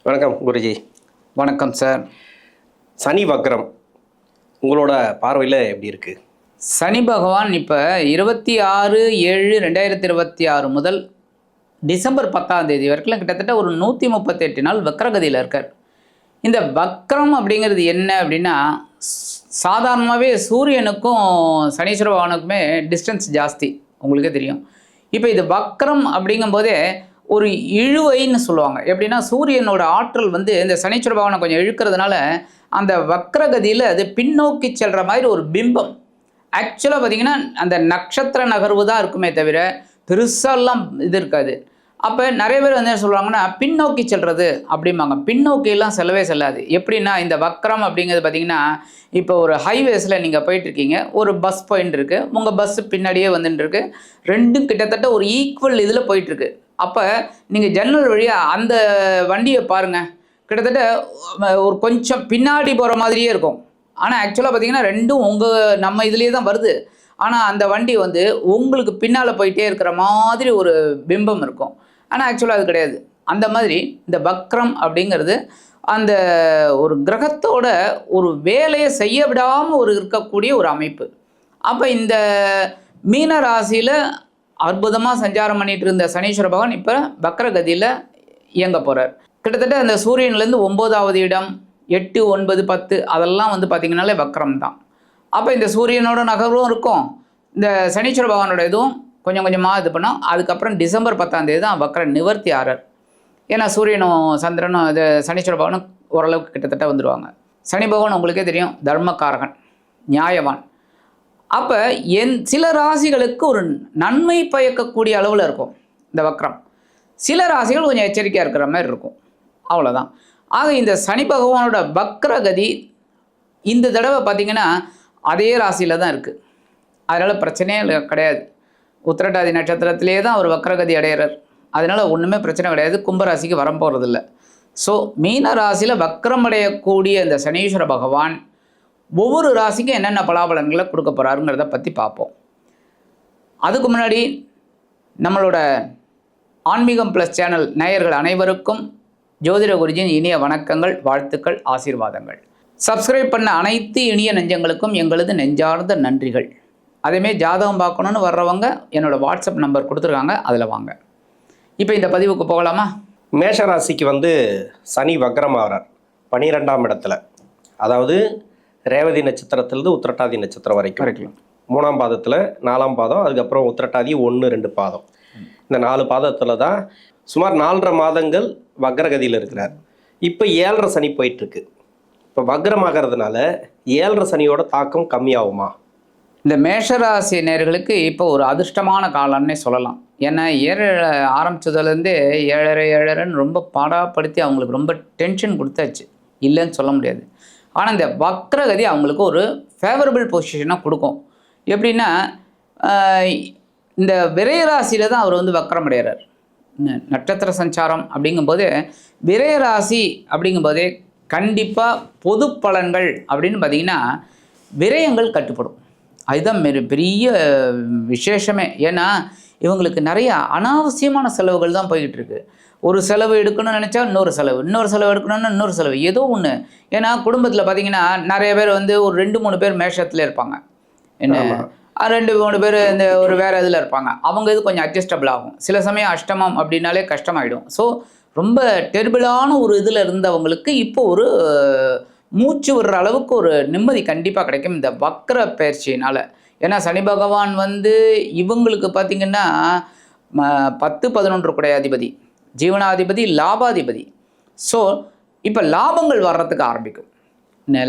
வணக்கம் குருஜி. வணக்கம் சார். சனி வக்ரம் உங்களோட பார்வையில் எப்படி இருக்கு? சனி பகவான் இப்போ 26/7/2026 முதல் டிசம்பர் 10 வரைக்கும் கிட்டத்தட்ட ஒரு 138 நாள் வக்ரகதியில் இருக்கார். இந்த வக்ரம் அப்படிங்கிறது என்ன அப்படின்னா, சாதாரணமாகவே சூரியனுக்கும் சனீஸ்வர பகவானுக்குமே டிஸ்டன்ஸ் ஜாஸ்தி, உங்களுக்கே தெரியும். இப்போ இது வக்ரம் அப்படிங்கும்போதே ஒரு இழுவைன்னு சொல்லுவாங்க. எப்படின்னா சூரியனோட ஆற்றல் வந்து இந்த சனீஸ்வர பகவானை கொஞ்சம் இழுக்கிறதுனால அந்த வக்ரகதியில் அது பின்னோக்கி செல்கிற மாதிரி ஒரு பிம்பம். ஆக்சுவலாக பார்த்திங்கன்னா அந்த நட்சத்திர நகர்வு தான் இருக்குமே தவிர பெருசாலாம் இது இருக்காது. அப்போ நிறைய பேர் வந்து என்ன சொல்லுவாங்கன்னா பின்னோக்கி செல்வது அப்படிம்பாங்க. பின்னோக்கியெல்லாம் செல்லவே செல்லாது. எப்படின்னா இந்த வக்ரம் அப்படிங்கிறது பார்த்திங்கன்னா, இப்போ ஒரு ஹைவேஸில் நீங்கள் போயிட்டுருக்கீங்க, ஒரு பஸ் போயின்னு இருக்குது, உங்கள் பஸ்ஸு பின்னாடியே வந்துட்டுருக்கு, ரெண்டும் கிட்டத்தட்ட ஒரு ஈக்குவல் இதில் போயிட்டுருக்கு. அப்போ நீங்கள் ஜன்னல் வழியாக அந்த வண்டியை பாருங்கள், கிட்டத்தட்ட ஒரு கொஞ்சம் பின்னாடி போகிற மாதிரியே இருக்கும். ஆனால் ஆக்சுவலாக பார்த்திங்கன்னா ரெண்டும் நம்ம இதுலேயே தான் வருது. ஆனால் அந்த வண்டி வந்து உங்களுக்கு பின்னால் போயிட்டே இருக்கிற மாதிரி ஒரு பிம்பம் இருக்கும். ஆனால் ஆக்சுவலாக அது கிடையாது. அந்த மாதிரி இந்த வக்ரம் அப்படிங்கிறது அந்த ஒரு கிரகத்தோட ஒரு வேலையை செய்ய விடாமல் இருக்கக்கூடிய ஒரு அமைப்பு. அப்போ இந்த மீன ராசியில் அற்புதமாக சஞ்சாரம் பண்ணிகிட்டு இருந்த சனீஸ்வர பகவான் இப்போ வக்ரகதியில் இயங்க போகிறார். கிட்டத்தட்ட அந்த சூரியன்லேருந்து 9வது இடம், 8, 9, 10 அதெல்லாம் வந்து பார்த்திங்கனாலே வக்ரம் தான். அப்போ இந்த சூரியனோட நகர்வும் இருக்கும், இந்த சனீஸ்வர பகவானோட இதுவும் கொஞ்சம் கொஞ்சமாக இது பண்ணோம். அதுக்கப்புறம் டிசம்பர் 10 தான் வக்ர நிவர்த்தி ஆறார். ஏன்னா சூரியனும் சந்திரனும் இது சனீஸ்வர பகவானும் ஓரளவுக்கு கிட்டத்தட்ட வந்துடுவாங்க. சனி பகவான் உங்களுக்கே தெரியும், தர்மகாரகன், நியாயவான். அப்போ சில ராசிகளுக்கு ஒரு நன்மை பயக்கக்கூடிய அளவில் இருக்கும் இந்த வக்ரம். சில ராசிகள் கொஞ்சம் எச்சரிக்கையாக இருக்கிற மாதிரி இருக்கும், அவ்வளோதான். ஆக இந்த சனி பகவானோட வக்ரகதி இந்த தடவை பார்த்திங்கன்னா அதே ராசியில் தான் இருக்குது. அதனால் பிரச்சனையே கிடையாது. உத்திரட்டாதி நட்சத்திரத்திலே தான் அவர் வக்ரகதி அடையிறார். அதனால் ஒன்றுமே பிரச்சனை கிடையாது. கும்பராசிக்கு வர போகிறதில்ல. ஸோ மீன ராசியில் வக்ரம் அடையக்கூடிய இந்த சனீஸ்வர பகவான் ஒவ்வொரு ராசிக்கும் என்னென்ன பலாபலன்களை கொடுக்க போகிறாருங்கிறத பற்றி பார்ப்போம். அதுக்கு முன்னாடி நம்மளோட ஆன்மீகம் ப்ளஸ் சேனல் நேயர்கள் அனைவருக்கும் ஜோதிட குருஜியின் இனிய வணக்கங்கள், வாழ்த்துக்கள், ஆசீர்வாதங்கள். சப்ஸ்கிரைப் பண்ண அனைத்து இனிய நெஞ்சங்களுக்கும் எங்களது நெஞ்சார்ந்த நன்றிகள். அதேமாரி ஜாதகம் பார்க்கணுன்னு வர்றவங்க என்னோடய வாட்ஸ்அப் நம்பர் கொடுத்துருக்காங்க, அதில் வாங்க. இப்போ இந்த பதிவுக்கு போகலாமா? மேஷராசிக்கு வந்து சனி வக்ரம் ஆகிறார் 12ஆம் இடத்துல. அதாவது ரேவதி நட்சத்திரத்திலிருந்து உத்திரட்டாதி நட்சத்திரம் வரைக்கும் 3ஆம் பாதத்தில் 4ஆம் பாதம், அதுக்கப்புறம் உத்திரட்டாதி 1, 2 பாதம். இந்த 4 பாதத்தில் தான் சுமார் 4.5 மாதங்கள் வக்ரகதியில் இருக்கிறார். இப்போ 7.5 சனி போயிட்டுருக்கு. இப்போ வக்ரமாகிறதுனால 7.5 சனியோட தாக்கம் கம்மியாகுமா? இந்த மேஷராசி நேயர்களுக்கு இப்போ ஒரு அதிர்ஷ்டமான காலம்னே சொல்லலாம். ஏன்னா 7 ஆரம்பித்ததுலேருந்தே 7.5 ரொம்ப பாடாப்படுத்தி அவங்களுக்கு ரொம்ப டென்ஷன் கொடுத்தாச்சு, இல்லைன்னு சொல்ல முடியாது. ஆனால் இந்த வக்ரகதி அவங்களுக்கு ஒரு ஃபேவரபிள் பொசிஷனாக கொடுக்கும். எப்படின்னா இந்த விரயராசியில் தான் அவர் வந்து வக்ரம் அடைகிறார். நட்சத்திர சஞ்சாரம் அப்படிங்கும்போது விரயராசி அப்படிங்கும்போதே கண்டிப்பாக பொது பலன்கள் அப்படின்னு பார்த்திங்கன்னா விரயங்கள் கட்டுப்படும். அதுதான் பெரிய விசேஷமே. ஏன்னா இவங்களுக்கு நிறைய அனாவசியமான செலவுகள் தான் போய்கிட்டு இருக்கு. ஒரு செலவு எடுக்கணும்னு நினச்சா இன்னொரு செலவு எடுக்கணும்னா இன்னொரு செலவு, ஏதோ ஒன்று. ஏன்னா குடும்பத்தில் பார்த்திங்கன்னா நிறைய பேர் வந்து ஒரு 2-3 பேர் மேஷத்தில் இருப்பாங்க, என்ன 2-3 பேர் இந்த ஒரு வேறு இதில் இருப்பாங்க. அவங்க இது கொஞ்சம் அட்ஜஸ்டபிள் ஆகும். சில சமயம் அஷ்டமம் அப்படின்னாலே கஷ்டமாயிடும். ஸோ ரொம்ப டெர்பிளான ஒரு இதில் இருந்தவங்களுக்கு இப்போ ஒரு மூச்சு விடுற அளவுக்கு ஒரு நிம்மதி கண்டிப்பாக கிடைக்கும் இந்த வக்ர பயிற்சியினால். ஏன்னா சனி பகவான் வந்து இவங்களுக்கு பார்த்திங்கன்னா 10-11 கூடைய அதிபதி, ஜீவனாதிபதி, லாபாதிபதி. ஸோ இப்போ லாபங்கள் வர்றதுக்கு ஆரம்பிக்கும்.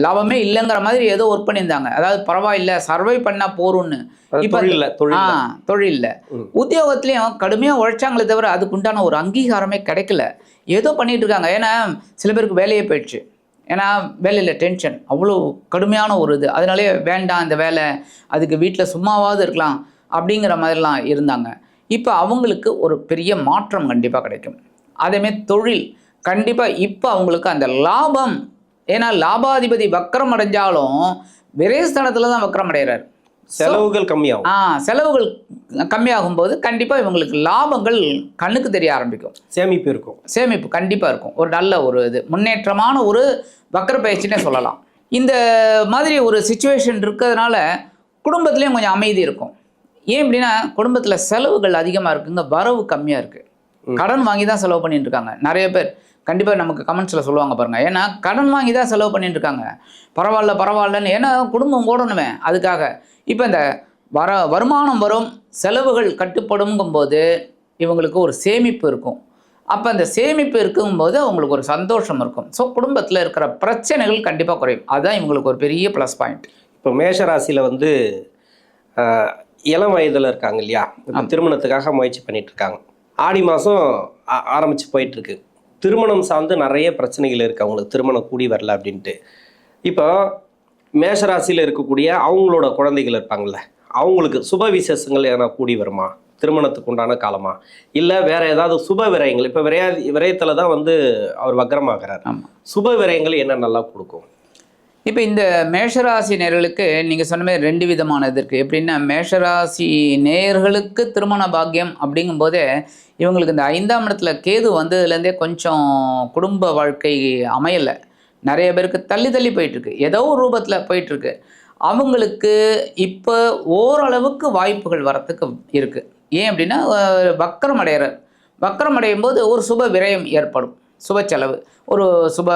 லாபமே இல்லைங்கிற மாதிரி ஏதோ ஒர்க் பண்ணியிருந்தாங்க, அதாவது பரவாயில்ல சர்வை பண்ணால் போரும்னு. இப்போ தொழிலில் உத்தியோகத்துலேயும் கடுமையாக உழைச்சாங்களே தவிர அதுக்குண்டான ஒரு அங்கீகாரமே கிடைக்கல, ஏதோ பண்ணிகிட்டு இருக்காங்க. ஏன்னா சில பேருக்கு வேலையே போயிடுச்சு. ஏன்னா வேலையில் டென்ஷன் அவ்வளோ கடுமையான ஒரு இது, அதனாலே வேண்டாம் இந்த வேலை, அதுக்கு வீட்டில் சும்மாவாவது இருக்கலாம் அப்படிங்கிற மாதிரிலாம் இருந்தாங்க. இப்போ அவங்களுக்கு ஒரு பெரிய மாற்றம் கண்டிப்பாக கிடைக்கும். அதேமாரி தொழில் கண்டிப்பாக இப்போ அவங்களுக்கு அந்த லாபம், ஏன்னா லாபாதிபதி வக்ரம் அடைஞ்சாலும் விரயஸ்தானத்தில் தான் வக்ரம் அடைகிறார். செலவுகள் கம்மியாகும். செலவுகள் கம்மியாகும்போது கண்டிப்பாக இவங்களுக்கு லாபங்கள் கண்ணுக்கு தெரிய ஆரம்பிக்கும். சேமிப்பு இருக்கும். சேமிப்பு கண்டிப்பாக இருக்கும். ஒரு நல்ல ஒரு இது முன்னேற்றமான ஒரு வக்கர பயிற்சினே சொல்லலாம். இந்த மாதிரி ஒரு சுச்சுவேஷன் இருக்கிறதுனால குடும்பத்துலேயும் கொஞ்சம் அமைதி இருக்கும். ஏன் அப்படின்னா குடும்பத்தில் செலவுகள் அதிகமாக இருக்குங்க, வரவு கம்மியாக இருக்குது. கடன் வாங்கி தான் செலவு பண்ணிட்டு இருக்காங்க நிறைய பேர். கண்டிப்பாக நமக்கு கமெண்ட்ஸில் சொல்லுவாங்க பாருங்கள், ஏன்னா கடன் வாங்கி தான் செலவு பண்ணிட்டு இருக்காங்க. பரவாயில்லன்னு, ஏன்னா குடும்பம் ஓடணுமே அதுக்காக. இப்போ இந்த வருமானம் வரும், செலவுகள் கட்டுப்படுங்கும்போது இவங்களுக்கு ஒரு சேமிப்பு இருக்கும். அப்போ அந்த சேமிப்பு இருக்கும்போது அவங்களுக்கு ஒரு சந்தோஷம் இருக்கும். ஸோ குடும்பத்தில் இருக்கிற பிரச்சனைகள் கண்டிப்பாக குறையும். அதுதான் இவங்களுக்கு ஒரு பெரிய ப்ளஸ் பாயிண்ட். இப்போ மேஷராசியில் வந்து இளம் வயதில் இருக்காங்க இல்லையா, இப்போ திருமணத்துக்காக முயற்சி பண்ணிட்டு இருக்காங்க. ஆடி மாதம் ஆரம்பித்து போயிட்டுருக்கு. திருமணம் சார்ந்து நிறைய பிரச்சனைகள் இருக்குது அவங்களுக்கு, திருமணம் கூடி வரல அப்படின்ட்டு. இப்போ மேஷராசியில் இருக்கக்கூடிய அவங்களோட குழந்தைகள் இருப்பாங்கள்ல, அவங்களுக்கு சுப விசேஷங்கள் எதனா கூடி வருமா, திருமணத்துக்கு உண்டான காலமா, இல்லை வேற ஏதாவது சுப விரயங்கள்? இப்போ விரயத்தில் தான் வந்து அவர் வக்ரமாகிறார். சுப விரயங்கள் என்ன நல்லா கொடுக்கும்? இப்போ இந்த மேஷராசி நேயர்களுக்கு நீங்கள் சொன்ன மாதிரி 2 விதமான இது இருக்குது. எப்படின்னா மேஷராசி நேயர்களுக்கு திருமண பாக்கியம் அப்படிங்கும்போதே இவங்களுக்கு இந்த 5ஆம் இடத்துல கேது வந்ததுலேருந்தே கொஞ்சம் குடும்ப வாழ்க்கை அமையலை. நிறைய பேருக்கு தள்ளி போயிட்டுருக்கு, ஏதோ ஒரு ரூபத்தில் போயிட்டுருக்கு. அவங்களுக்கு இப்போ ஓரளவுக்கு வாய்ப்புகள் வரத்துக்கு இருக்குது. ஏன் அப்படின்னா வக்கரம் அடையும் போது ஒரு சுப விரயம் ஏற்படும், சுப செலவு, ஒரு சுப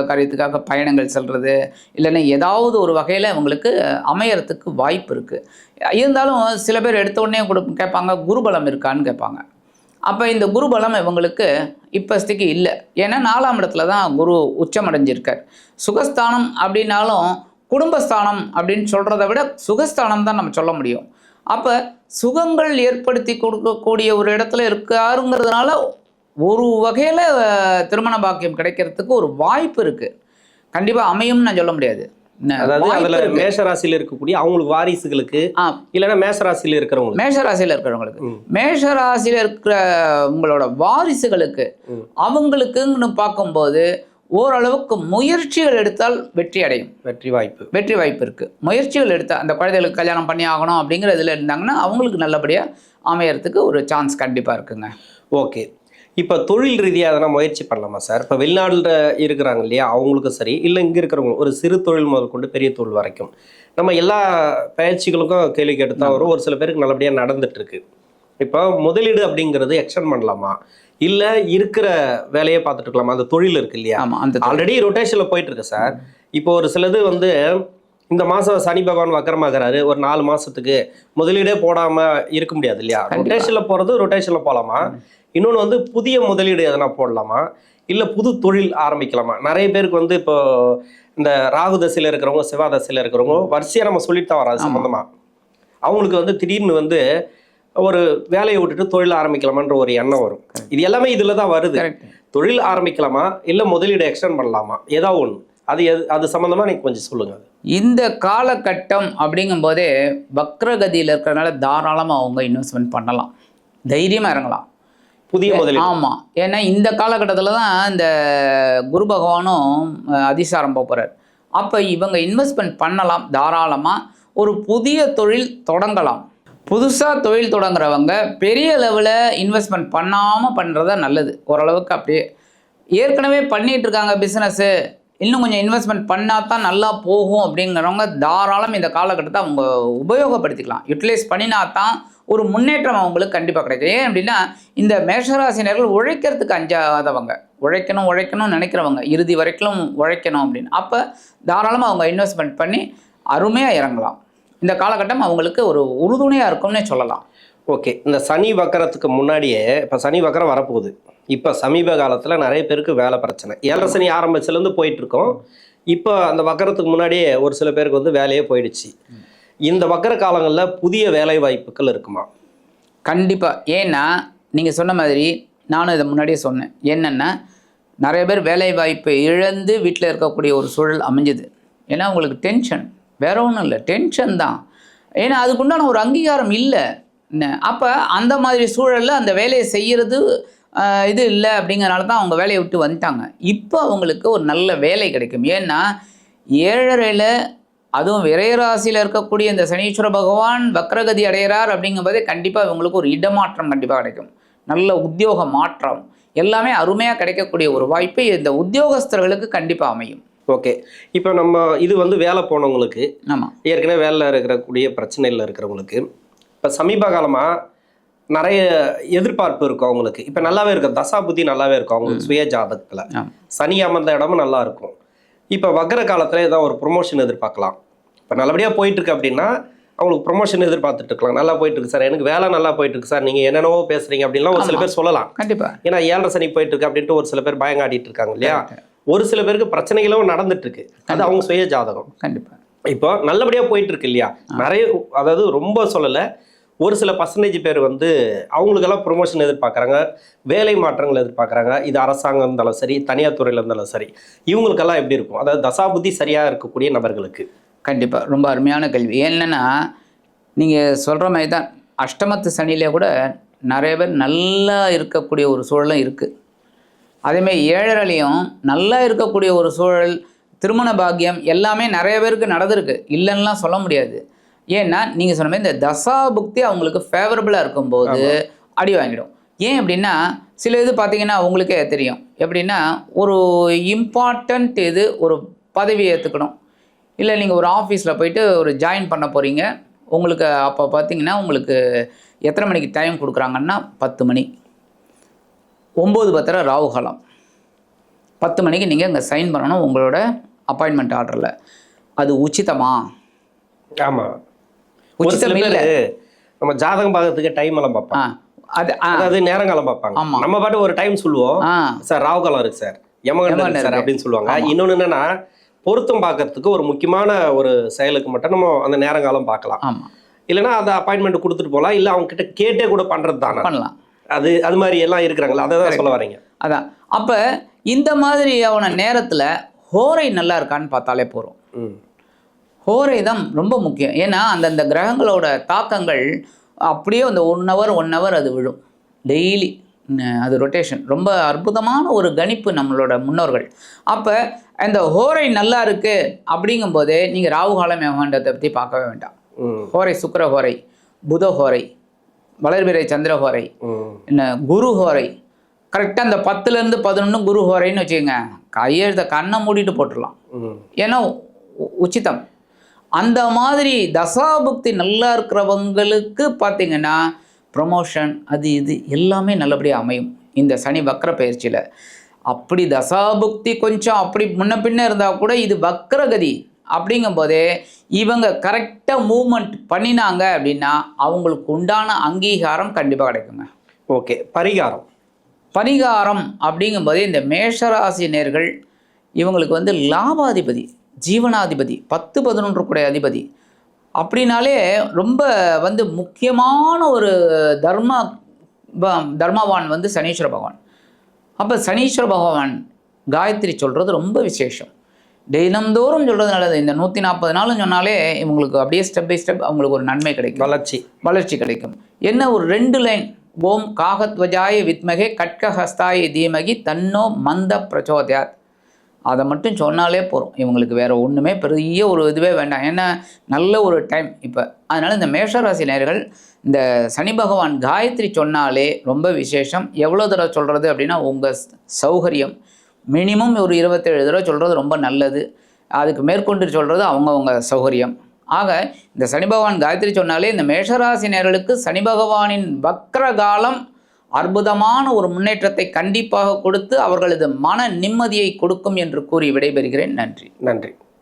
காரியத்துக்காக பயணங்கள் செல்வது, இல்லைன்னா ஏதாவது ஒரு வகையில் அவங்களுக்கு அமையறதுக்கு வாய்ப்பு இருக்குது. இருந்தாலும் சில பேர் எடுத்த உடனே கேட்பாங்க குருபலம் இருக்கான்னு கேட்பாங்க. அப்போ இந்த குருபலம் இவங்களுக்கு இப்போதைக்கு இல்லை. ஏன்னா 4ஆம் இடத்துல தான் குரு உச்சமடைஞ்சிருக்கார். சுகஸ்தானம் அப்படின்னாலும் குடும்பஸ்தானம் அப்படின்னு சொல்கிறத விட சுகஸ்தானம் தான் நம்ம சொல்ல முடியும். அப்போ சுகங்கள் ஏற்படுத்தி கொடுக்கக்கூடிய ஒரு இடத்துல இருக்காருங்கிறதுனால ஒரு வகையில் திருமண பாக்கியம் கிடைக்கிறதுக்கு ஒரு வாய்ப்பு இருக்குது. கண்டிப்பாக அமையும்னு நான் சொல்ல முடியாது. அதாவது அதில் மேஷராசியில் இருக்கக்கூடிய அவங்களுக்கு வாரிசுகளுக்கு, இல்லைன்னா மேஷராசியில் இருக்கிறவங்களுக்கு, மேஷராசியில் இருக்கிற உங்களோட வாரிசுகளுக்கு அவங்களுக்குன்னு பார்க்கும்போது ஓரளவுக்கு முயற்சிகள் எடுத்தால் வெற்றி வாய்ப்பு இருக்குது. முயற்சிகள் எடுத்தால் அந்த குழந்தைகளுக்கு கல்யாணம் பண்ணி ஆகணும் அப்படிங்கிற இதில் இருந்தாங்கன்னா அவங்களுக்கு நல்லபடியாக அமையறதுக்கு ஒரு சான்ஸ் கண்டிப்பாக இருக்குங்க. ஓகே, இப்போ தொழில் ரீதியாக எதனா முயற்சி பண்ணலாமா சார்? இப்போ வெளிநாட்டில் இருக்கிறாங்க இல்லையா, அவங்களுக்கும் சரி, இல்லை இங்கே இருக்கிறவங்க ஒரு சிறு தொழில் முதல் கொண்டு பெரிய தொழில் வரைக்கும் நம்ம எல்லா பயிற்சிகளுக்கும் கேள்வி கேட்டு தான் வரும். ஒரு சில பேருக்கு நல்லபடியாக நடந்துட்டுருக்கு. இப்போ முதலீடு அப்படிங்கிறது எக்ஸ்டெண்ட் பண்ணலாமா, இல்லை இருக்கிற வேலையை பார்த்துட்டு இருக்கலாமா? அந்த தொழில் இருக்கு இல்லையா, ஆல்ரெடி ரொட்டேஷனில் போயிட்டு இருக்கு சார். இப்போ ஒரு சிலது வந்து இந்த மாதம் சனி பகவான் வக்கரமாகிறாரு, ஒரு 4 மாதத்துக்கு முதலீடே போடாமல் இருக்க முடியாது இல்லையா. ரொட்டேஷனில் போகிறது ரொட்டேஷனில் போகலாமா? இன்னொன்று வந்து புதிய முதலீடு எதனா போடலாமா, இல்லை புது தொழில் ஆரம்பிக்கலாமா? நிறைய பேருக்கு வந்து இப்போ இந்த ராகு தசையில் இருக்கிறவங்க, செவ்வாய் தசையில் இருக்கிறவங்க வரிசையாக நம்ம சொல்லிட்டு தான் வரோம். அது சம்மந்தமாக அவங்களுக்கு வந்து திடீர்னு வந்து ஒரு வேலையை விட்டுட்டு தொழில் ஆரம்பிக்கலாமான்ற ஒரு எண்ணம் வரும். இது எல்லாமே இதில் தான் வருது. தொழில் ஆரம்பிக்கலாமா, இல்லை முதலீடு எக்ஸ்டெண்ட் பண்ணலாமா, ஏதாவது ஒன்று அது சம்மந்தமாக நீங்கள் கொஞ்சம் சொல்லுங்கள். இந்த காலகட்டம் அப்படிங்கும்போதே வக்ரகதியில் இருக்கிறதுனால தாராளமாக அவங்க இன்வெஸ்ட்மெண்ட் பண்ணலாம், தைரியமாக இறங்கலாம், புதிய முதலீடு. ஆமாம், ஏன்னா இந்த காலகட்டத்தில் தான் இந்த குரு பகவானும் அதிசாரம் போகிறார். அப்போ இவங்க இன்வெஸ்ட்மெண்ட் பண்ணலாம் தாராளமாக. ஒரு புதிய தொழில் தொடங்கலாம். புதுசாக தொழில் தொடங்குறவங்க பெரிய லெவலில் இன்வெஸ்ட்மெண்ட் பண்ணாமல் பண்ணுறதா நல்லது. ஓரளவுக்கு அப்படியே ஏற்கனவே பண்ணிகிட்ருக்காங்க பிஸ்னஸ்ஸு, இன்னும் கொஞ்சம் இன்வெஸ்ட்மெண்ட் பண்ணால் தான் நல்லா போகும் அப்படிங்கிறவங்க தாராளம் இந்த காலகட்டத்தை அவங்க உபயோகப்படுத்திக்கலாம். யூட்டிலைஸ் பண்ணினா தான் ஒரு முன்னேற்றம் அவங்களுக்கு கண்டிப்பாக கிடைக்கும். ஏன் அப்படின்னா இந்த மேஷராசினர்கள் உழைக்கிறதுக்கு அஞ்சாதவங்க, உழைக்கணும்னு நினைக்கிறவங்க, இறுதி வரைக்கும் உழைக்கணும் அப்படின்னு. அப்போ தாராளமாக அவங்க இன்வெஸ்ட்மெண்ட் பண்ணி அருமையாக இறங்கலாம். இந்த காலகட்டம் அவங்களுக்கு ஒரு உறுதுணையாக இருக்கும்னே சொல்லலாம். ஓகே, இந்த சனி வக்கரத்துக்கு முன்னாடியே இப்போ சனி வக்கரம் வரப்போகுது. இப்போ சமீப காலத்தில் நிறைய பேருக்கு வேலை பிரச்சனை, 7 சனி ஆரம்பிச்சிலேருந்து போயிட்டுருக்கோம். இப்போ அந்த வக்கரத்துக்கு முன்னாடியே ஒரு சில பேருக்கு வந்து வேலையே போயிடுச்சு. இந்த வக்கர காலங்களில் புதிய வேலை வாய்ப்புகள் இருக்குமா? கண்டிப்பாக. ஏன்னா நீங்கள் சொன்ன மாதிரி நானும் இதை முன்னாடியே சொன்னேன். என்னென்னா நிறைய பேர் வேலை வாய்ப்பை இழந்து வீட்டில் இருக்கக்கூடிய ஒரு சூழல் அமைஞ்சுது. ஏன்னா உங்களுக்கு டென்ஷன், வேற ஒன்றும் இல்லை, டென்ஷன் தான். ஏன்னா அதுக்குண்டான ஒரு அங்கீகாரம் இல்லை. அப்போ அந்த மாதிரி சூழலில் அந்த வேலையை செய்கிறது இது இல்லை அப்படிங்கிறனால தான் அவங்க வேலையை விட்டு வந்துட்டாங்க. இப்போ அவங்களுக்கு ஒரு நல்ல வேலை கிடைக்கும். ஏன்னா 7.5 அதுவும் விரையராசியில் இருக்கக்கூடிய இந்த சனீஸ்வர பகவான் வக்ரகதி அடைகிறார் அப்படிங்கும்போதே கண்டிப்பாக இவங்களுக்கு ஒரு இடமாற்றம் கண்டிப்பாக கிடைக்கும். நல்ல உத்தியோக மாற்றம் எல்லாமே அருமையாக கிடைக்கக்கூடிய ஒரு வாய்ப்பு இந்த உத்தியோகஸ்தர்களுக்கு கண்டிப்பாக அமையும். ஓகே, இப்போ நம்ம இது வந்து வேலை போனவங்களுக்கு, ஆமாம், ஏற்கனவே வேலையில் இருக்கக்கூடிய பிரச்சனையில் இருக்கிறவங்களுக்கு இப்போ சமீப காலமாக நிறைய எதிர்பார்ப்பு இருக்கும் அவங்களுக்கு. இப்போ நல்லாவே இருக்கும், தசா புத்தி நல்லாவே இருக்கும் அவங்களுக்கு. சுய ஜாதகத்தில் சனி அமர்ந்த இடமும் நல்லா இருக்கும். இப்போ வக்ர காலத்தில் ஏதாவது ஒரு ப்ரொமோஷன் எதிர்பார்க்கலாம். இப்போ நல்லபடியாக போயிட்டுருக்கு அப்படின்னா அவங்களுக்கு ப்ரொமோஷன் எதிர்பார்த்துட்டு இருக்கலாம். நல்லா போயிட்டு இருக்கு சார், எனக்கு வேலை நல்லா போயிட்டு இருக்கு சார், நீங்கள் என்னென்னவோ பேசுறீங்க அப்படின்லாம் ஒரு சில பேர் சொல்லலாம். கண்டிப்பாக. ஏன்னா 7.5 சனி போயிட்டு இருக்கு அப்படின்ட்டு ஒரு சில பேர் பயங்காட்டிட்டு இருக்காங்க இல்லையா. ஒரு சில பேருக்கு பிரச்சனைகளும் நடந்துட்டு இருக்கு, அது அவங்க சுய ஜாதகம். கண்டிப்பாக. இப்போ நல்லபடியாக போயிட்டு இருக்கு இல்லையா. நிறைய, அதாவது ரொம்ப சொல்லலை, ஒரு சில பர்சன்டேஜ் பேர் வந்து அவங்களுக்கெல்லாம் ப்ரொமோஷன் எதிர்பார்க்குறாங்க, வேலை மாற்றங்கள் எதிர்பார்க்குறாங்க. இது அரசாங்கம் இருந்தாலும் சரி, தனியார் துறையில் இருந்தாலும் சரி. இவங்களுக்கெல்லாம் எப்படி இருக்கும், அதாவது தசாபுத்தி சரியாக இருக்கக்கூடிய நபர்களுக்கு? கண்டிப்பாக ரொம்ப அருமையான கேள்வி. ஏன்னா நீங்கள் சொல்கிற மாதிரி தான் அஷ்டமத்து சனியிலே கூட நிறைய பேர் நல்லா இருக்கக்கூடிய ஒரு சூழலும் இருக்குது. அதேமாதிரி 7.5லையும் நல்லா இருக்கக்கூடிய ஒரு சூழல், திருமண பாக்கியம் எல்லாமே நிறைய பேருக்கு நடந்திருக்கு, இல்லைன்னுலாம் சொல்ல முடியாது. ஏன்னா நீங்கள் சொன்ன மாதிரி இந்த தசாபுக்தி அவங்களுக்கு ஃபேவரபுளாக இருக்கும்போது அடி வாங்கிடும். ஏன் அப்படின்னா சில இது பார்த்தீங்கன்னா உங்களுக்கே தெரியும். எப்படின்னா ஒரு இம்பார்ட்டண்ட் இது, ஒரு பதவி ஏற்றுக்கணும், இல்லை நீங்கள் ஒரு ஆஃபீஸில் போயிட்டு ஒரு ஜாயின் பண்ண போகிறீங்க. உங்களுக்கு அப்போ பார்த்தீங்கன்னா உங்களுக்கு எத்தனை மணிக்கு டைம் கொடுக்குறாங்கன்னா 10 மணி, 9:10 ராகு காலம். 10 மணிக்கு நீங்கள் அங்கே சைன் பண்ணணும் உங்களோட அப்பாயின்மெண்ட் ஆர்டரில். அது உச்சிதமா? ஆமாம், உச்சிதம் இல்லை. நம்ம ஜாதகம் பார்க்கறதுக்கு டைம் எல்லாம் பார்ப்போம், அதாவது நேரங்காலம் பார்ப்பாங்க. நம்ம பாட்டு ஒரு டைம் சொல்லுவோம், சார் ராகு காலம் இருக்கு சார், யமகண்டம் சார் அப்படின்னு சொல்லுவாங்க. இன்னொன்று என்னன்னா, பொருத்தம் பார்க்கறதுக்கு ஒரு முக்கியமான ஒரு செயலுக்கு மட்டும் நம்ம அந்த நேரங்காலம் பார்க்கலாம். இல்லைன்னா அந்த அப்பாயின்மெண்ட் கொடுத்துட்டு போகலாம், இல்லை அவங்க கிட்ட கேட்டே கூட பண்ணுறது தானே பண்ணலாம். அது மாதிரி எல்லாம் இருக்கிறாங்களா, அதை தான் சொல்ல வரீங்க. அதான் அப்போ இந்த மாதிரி அவன நேரத்தில் ஹோரை நல்லா இருக்கான்னு பார்த்தாலே போகிறோம். ஹோரை தான் ரொம்ப முக்கியம். ஏன்னா அந்தந்த கிரகங்களோட தாக்கங்கள் அப்படியே அந்த 1 hour அது விழும் டெய்லி, அது ரொட்டேஷன். ரொம்ப அற்புதமான ஒரு கணிப்பு நம்மளோட முன்னோர்கள். அப்போ அந்த ஹோரை நல்லா இருக்குது அப்படிங்கும்போதே நீங்கள் ராகு காலம் யமகண்டத்தை பற்றி பார்க்கவே வேண்டாம். ஹோரை சுக்கிர ஹோரை, புத ஹோரை, வளர்பிறை சந்திர ஹோரை, என்ன குரு ஹோரை, கரெக்டாக அந்த 10லேருந்து 11 குரு ஹோரைன்னு வச்சுக்கோங்க, கையெழுத்த கண்ணை மூடிட்டு போட்டுடலாம். ஏன்னா உச்சிதம். அந்த மாதிரி தசாபுக்தி நல்லா இருக்கிறவங்களுக்கு பார்த்தீங்கன்னா ப்ரொமோஷன் அது இது எல்லாமே நல்லபடியாக அமையும் இந்த சனி வக்ர பயிற்சியில். அப்படி தசாபுக்தி கொஞ்சம் அப்படி முன்ன பின்ன இருந்தால் கூட இது வக்ரகதி அப்படிங்கும்போதே இவங்க கரெக்டாக மூவ்மெண்ட் பண்ணினாங்க அப்படின்னா அவங்களுக்கு உண்டான அங்கீகாரம் கண்டிப்பாக கிடைக்குங்க. ஓகே, பரிகாரம் அப்படிங்கும்போதே இந்த மேஷராசினியர்கள் இவங்களுக்கு வந்து லாபாதிபதி, ஜீவனாதிபதி, 10-11 கூட அதிபதி அப்படின்னாலே ரொம்ப வந்து முக்கியமான ஒரு தர்மவான் வந்து சனீஸ்வர பகவான். அப்போ சனீஸ்வர பகவான் காயத்ரி சொல்கிறது ரொம்ப விசேஷம். தினந்தோறும் சொல்கிறது நல்லது. இந்த 140 நாளும் சொன்னாலே இவங்களுக்கு அப்படியே ஸ்டெப் பை ஸ்டெப் அவங்களுக்கு ஒரு நன்மை கிடைக்கும், வளர்ச்சி கிடைக்கும். என்ன ஒரு 2 லைன், ஓம் காகத்வஜாய வித்மகே கட்கஹஸ்தாய தீமகி தன்னோ மந்த பிரச்சோதயாத், அதை மட்டும் சொன்னாலே போகிறோம். இவங்களுக்கு வேறு ஒன்றுமே பெரிய ஒரு இதுவே வேண்டாம். ஏன்னா நல்ல ஒரு டைம் இப்போ. அதனால் இந்த மேஷராசி நேயர்கள் இந்த சனி பகவான் காயத்ரி சொன்னாலே ரொம்ப விசேஷம். எவ்வளோ தடவை சொல்கிறது அப்படின்னா உங்கள் சௌகரியம். மினிமம் ஒரு 27 தடவை சொல்கிறது ரொம்ப நல்லது. அதுக்கு மேற்கொண்டு சொல்கிறது அவங்கவுங்க சௌகரியம். ஆக இந்த சனி பகவான் காயத்ரி சொன்னாலே இந்த மேஷராசி நேயர்களுக்கு சனி பகவானின் வக்ர காலம் அற்புதமான ஒரு முன்னேற்றத்தை கண்டிப்பாக கொடுத்து அவர்களது மன நிம்மதியை கொடுக்கும் என்று கூறி விடைபெறுகிறேன். நன்றி.